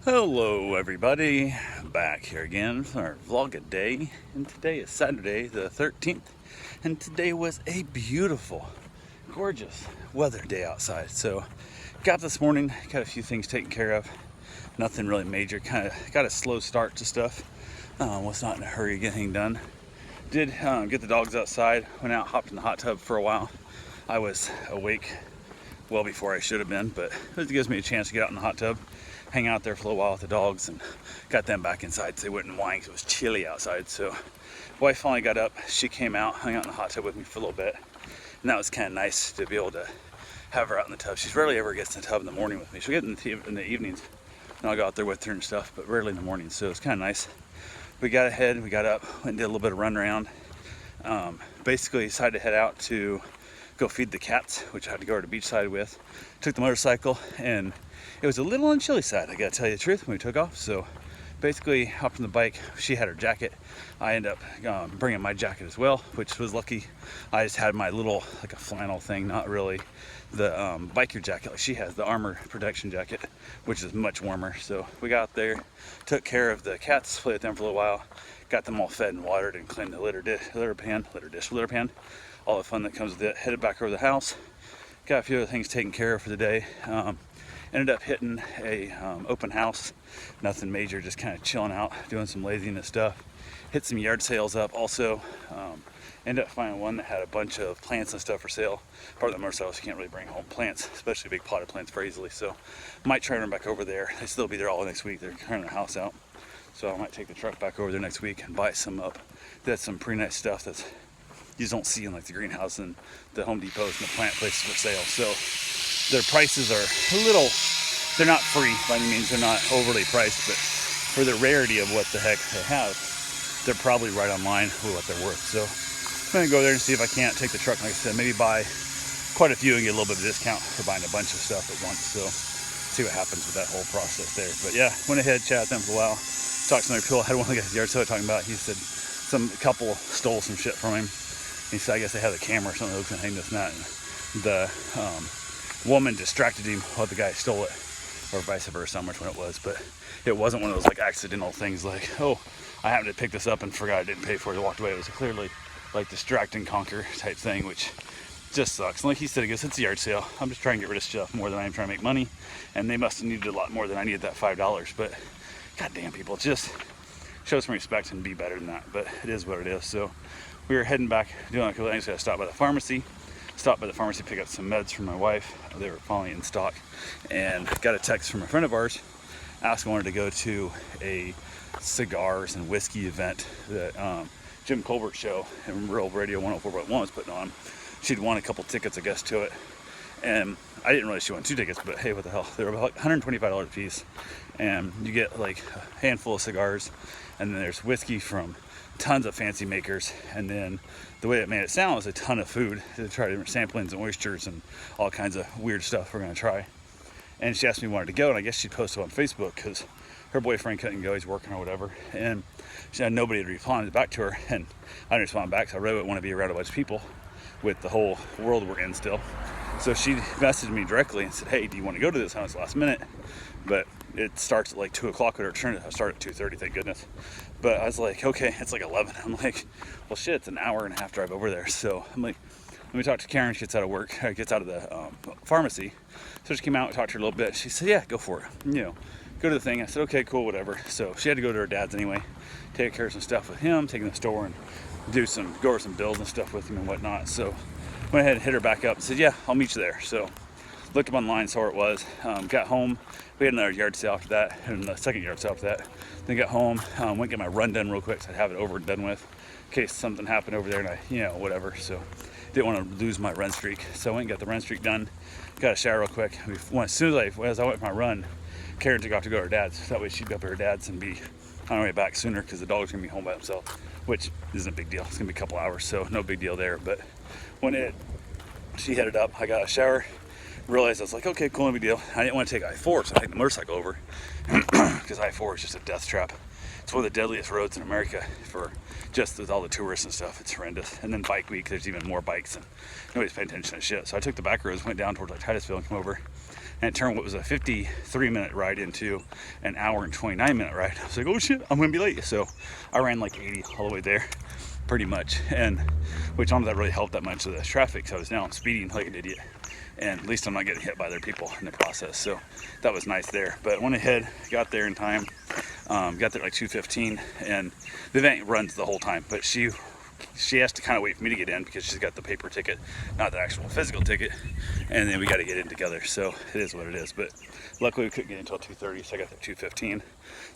Hello everybody, back here again for our vlog a day, and today is Saturday the 13th, and today was a beautiful, gorgeous weather day outside. So got this morning, got a few things taken care of, nothing really major, kind of got a slow start to stuff, was not in a hurry to get anything done. Did get the dogs outside, went out, hopped in the hot tub for a while. I was awake well before I should have been, but it gives me a chance to get out in the hot tub, hang out there for a little while with the dogs, and got them back inside so they wouldn't whine because it was chilly outside. So wife finally got up, she came out, hung out in the hot tub with me for a little bit, and that was kind of nice to be able to have her out in the tub. She rarely ever gets in the tub in the morning with me. She'll get in the evenings, and I'll go out there with her and stuff, but rarely in the morning, so it's kind of nice. We got ahead, we got up, went and did a little bit of run around. Basically decided to head out to go feed the cats, which I had to go to the beachside with. Took the motorcycle, and it was a little on the chilly side, I gotta tell you the truth, when we took off. So basically hopped on the bike. She had her jacket. I ended up bringing my jacket as well, which was lucky. I just had my little, like a flannel thing, not really the biker jacket like she has, the armor protection jacket, which is much warmer. So we got there, took care of the cats, played with them for a little while, got them all fed and watered and cleaned the litter pan, all the fun that comes with it. Headed back over to the house, got a few other things taken care of for the day. Ended up hitting a open house, nothing major, just kind of chilling out, doing some laziness stuff. Hit some yard sales up also. Ended up finding one that had a bunch of plants and stuff for sale. Part of the motorcycle, so you can't really bring home plants, especially big potted plants, very easily. So might try to run back over there. They still be there all next week. They're clearing their house out. So I might take the truck back over there next week and buy some up. That's some pretty nice stuff that you just don't see in like the greenhouse and the Home Depots and the plant places for sale. So their prices are a little, they're not free by any means, they're not overly priced, but for the rarity of what the heck they have, they're probably right on line with what they're worth. So I'm gonna go there and see if I can't take the truck, like I said, maybe buy quite a few and get a little bit of a discount for buying a bunch of stuff at once. So see what happens with that whole process there. But yeah, went ahead, chatted with them for a while, talked to some other people. I had one of the guys at the yard sale talking about, he said some couple stole some shit from him. He said, I guess they had a camera or something that was gonna hang this and that. And the woman distracted him while the guy stole it, or vice versa, how much when it was, but it wasn't one of those like accidental things like, oh, I happened to pick this up and forgot I didn't pay for it, I walked away. It was clearly like distract and conquer type thing, which just sucks. And like he said, I guess it's a yard sale. I'm just trying to get rid of stuff more than I am trying to make money, and they must have needed a lot more than I needed that $5. But goddamn, people, just show some respect and be better than that. But it is what it is. So we were heading back, doing a couple things. Got to stop by the pharmacy. Stopped by the pharmacy, pick up some meds for my wife. They were finally in stock, and got a text from a friend of ours asking wanted to go to a cigars and whiskey event that Jim Colbert show and Real Radio 104.1 was putting on. She'd won a couple tickets, I guess, to it, and I didn't realize she won 2 tickets, but hey, what the hell, they were about $125 a piece, and you get like a handful of cigars, and then there's whiskey from tons of fancy makers, and then the way it made it sound was a ton of food. They tried different samplings and oysters and all kinds of weird stuff we're gonna try. And she asked me wanted to go, and I guess she posted on Facebook because her boyfriend couldn't go, he's working or whatever, and she had nobody had responded back to her, and I didn't respond back, so I really wouldn't want to be around a bunch of people with the whole world we're in still. So she messaged me directly and said, hey, do you want to go to this? I was last minute, but it starts at like 2 o'clock at our turn. I started at 2:30, thank goodness. But I was like, okay, it's like 11. I'm like, well, shit, it's an hour and a half drive over there. So I'm like, let me talk to Karen. She gets out of work, gets out of the pharmacy. So she came out, talked to her a little bit. She said, yeah, go for it. You know, go to the thing. I said, okay, cool, whatever. So she had to go to her dad's anyway, take care of some stuff with him, take him to the store and go over some bills and stuff with him and whatnot. So went ahead and hit her back up and said, yeah, I'll meet you there. So looked up online, saw where it was, got home. We had another yard sale after that, and the second yard sale after that. Then got home, went get my run done real quick so I'd have it over and done with in case something happened over there and I, you know, whatever. So didn't want to lose my run streak. So I went and got the run streak done, got a shower real quick. As soon as I went for my run, Karen took off to go to her dad's. So that way she'd go up to her dad's and be on her way back sooner because the dog's gonna be home by himself, which isn't a big deal. It's gonna be a couple hours, so no big deal there. But when she headed up, I got a shower, realized I was like, okay, cool, no big deal. I didn't want to take I-4, so I took the motorcycle over because I-4 is just a death trap. It's one of the deadliest roads in America for just with all the tourists and stuff. It's horrendous. And then bike week, there's even more bikes and nobody's paying attention to shit. So I took the back roads, went down towards like Titusville and come over. and it turned what was a 53-minute ride into an hour and 29-minute ride. I was like, oh shit, I'm gonna be late. So I ran like 80 all the way there, pretty much, and which on that really helped that much of the traffic. So I was now speeding like an idiot, and at least I'm not getting hit by other people in the process. So that was nice there. But went ahead, got there in time, got there like 2:15, and the event runs the whole time, but she has to kind of wait for me to get in because she's got the paper ticket, not the actual physical ticket, and then we got to get in together. So it is what it is. But luckily we couldn't get in until 2:30, so I got there 2:15.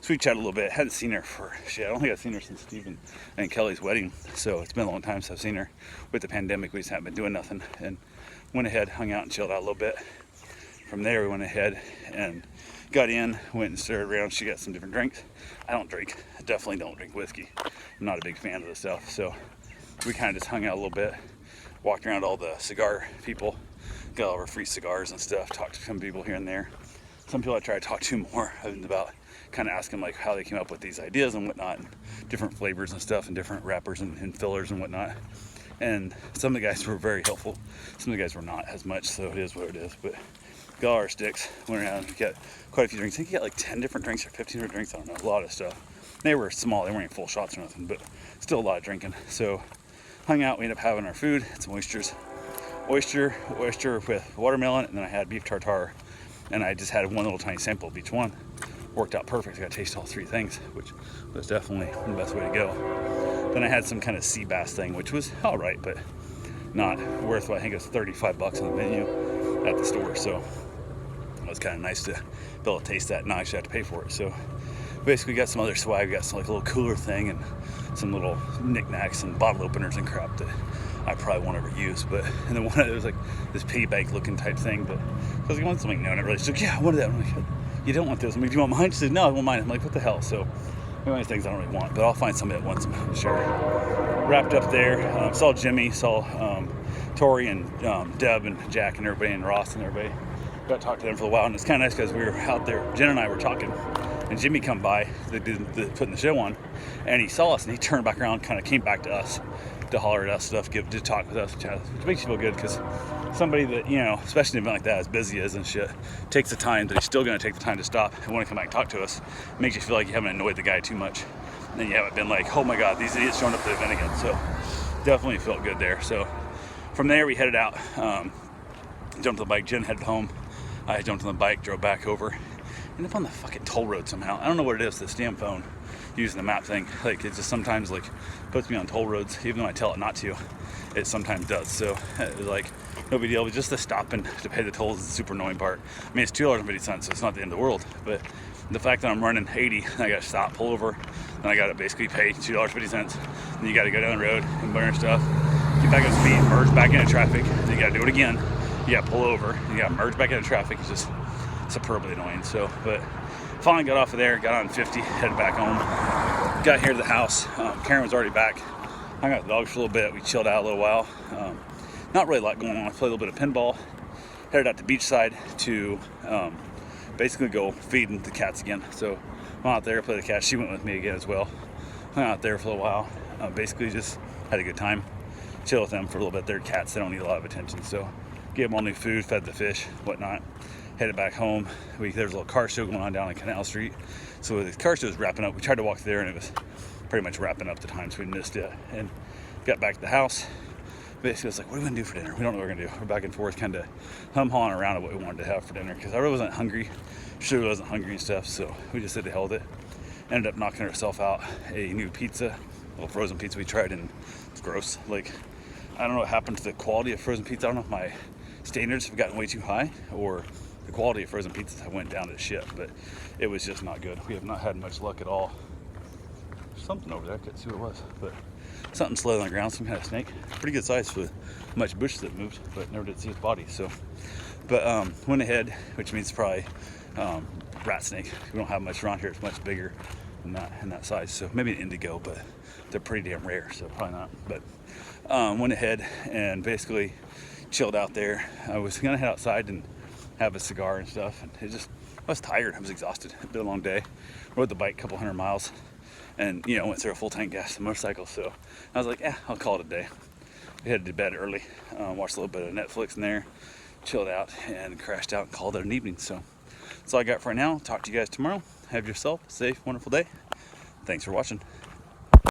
So we chatted a little bit. Hadn't seen her for shit. I don't think I've seen her since Stephen and Kelly's wedding. So it's been a long time since I've seen her. With the pandemic, we just haven't been doing nothing. And went ahead, hung out and chilled out a little bit. From there, we went ahead and got in, went and started around. She got some different drinks. I don't drink. I definitely don't drink whiskey. I'm not a big fan of the stuff. So we kind of just hung out a little bit, walked around all the cigar people, got all our free cigars and stuff, talked to some people here and there. Some people I try to talk to more about, kind of ask them like how they came up with these ideas and whatnot, and different flavors and stuff, and different wrappers and fillers and whatnot. And some of the guys were very helpful. Some of the guys were not as much, so it is what it is. But got all our sticks, went around, got quite a few drinks. I think you got like 10 different drinks or 15 different drinks, I don't know, a lot of stuff. They were small, they weren't full shots or nothing, but still a lot of drinking. So hung out, we ended up having our food, had some oysters with watermelon, and then I had beef tartare, and I just had one little tiny sample of each one. Worked out perfect. I got to taste all three things, which was definitely the best way to go. Then I had some kind of sea bass thing, which was all right, but not worth what I think it was $35 on the menu at the store. So it was kind of nice to be able to taste that and not actually have to pay for it. So basically got some other swag. We got some like a little cooler thing and some little knickknacks and bottle openers and crap that I probably won't ever use. But and then one of it was like this piggy bank looking type thing. But I was like, you want something? No, not really. She's like, yeah, I wanted that. I'm like, you don't want this? I'm like, do you want mine? She said, no, I won't mind. I'm like, what the hell? So one of these things I don't really want, but I'll find somebody that wants them, I'm sure. Wrapped up there, saw Jimmy, saw Tori and Deb and Jack and everybody and Ross and everybody. Got to talk to them for a while, and it's kind of nice because we were out there, Jen and I were talking, and Jimmy come by, putting the show on, and he saw us, and he turned back around, kind of came back to us to holler at us stuff, to talk with us, which makes you feel good because somebody that, you know, especially in an event like that, as busy as and shit, takes the time, that he's still going to take the time to stop and want to come back and talk to us, makes you feel like you haven't annoyed the guy too much. And then you haven't been like, oh my God, these idiots showing up to the event again. So definitely felt good there. So from there we headed out, jumped on the bike, Jen headed home. I jumped on the bike, drove back over, ended up on the fucking toll road somehow. I don't know what it is, this damn phone, using the map thing. Like, it just sometimes like puts me on toll roads, even though I tell it not to, it sometimes does. So it was like, no big deal, but just the stopping to pay the tolls is the super annoying part. I mean, it's $2.50, so it's not the end of the world, but the fact that I'm running 80, and I got to stop, pull over, then I got to basically pay $2.50, and you got to go down the road and burn stuff, get back on speed, merge back into traffic, then you got to do it again, you got to pull over, you got to merge back into traffic. It's just superbly annoying. So, but finally got off of there, got on 50, headed back home, got here to the house. Karen was already back, hung out with the dogs for a little bit, we chilled out a little while. Not really a lot going on. I played a little bit of pinball, headed out to Beachside to basically go feeding the cats again. So went out there, played the cats. She went with me again as well. Hung out there for a little while. Basically just had a good time. Chill with them for a little bit. They're cats, they don't need a lot of attention. So gave them all new food, fed the fish, whatnot. Headed back home. There was a little car show going on down on Canal Street. So the car show was wrapping up. We tried to walk there and it was pretty much wrapping up the time, so we missed it. And got back to the house. Basically, it's like, what are we gonna do for dinner? We don't know what we're gonna do. We're back and forth, kind of hum-hawing around at what we wanted to have for dinner because I really wasn't hungry. She really wasn't hungry and stuff, so we just said to hell with it. Ended up knocking herself out a new pizza, a little frozen pizza we tried, and it's gross. Like, I don't know what happened to the quality of frozen pizza. I don't know if my standards have gotten way too high or the quality of frozen pizzas have went down to shit, but it was just not good. We have not had much luck at all. There's something over there, I couldn't see what it was, but something slid on the ground, some kind of snake. Pretty good size for much bush that moved, but never did see his body. So, but went ahead, which means probably rat snake. We don't have much around here. It's much bigger than that size. So maybe an indigo, but they're pretty damn rare, so probably not. But went ahead and basically chilled out there. I was gonna head outside and have a cigar and stuff, and I was tired. I was exhausted. It's been a long day. Rode the bike a couple hundred miles. And, you know, went through a full tank gas, the motorcycle, so I was like, I'll call it a day. We headed to bed early, watched a little bit of Netflix in there, chilled out and crashed out and called it an evening. So that's all I got for right now. Talk to you guys tomorrow. Have yourself a safe, wonderful day. Thanks for watching.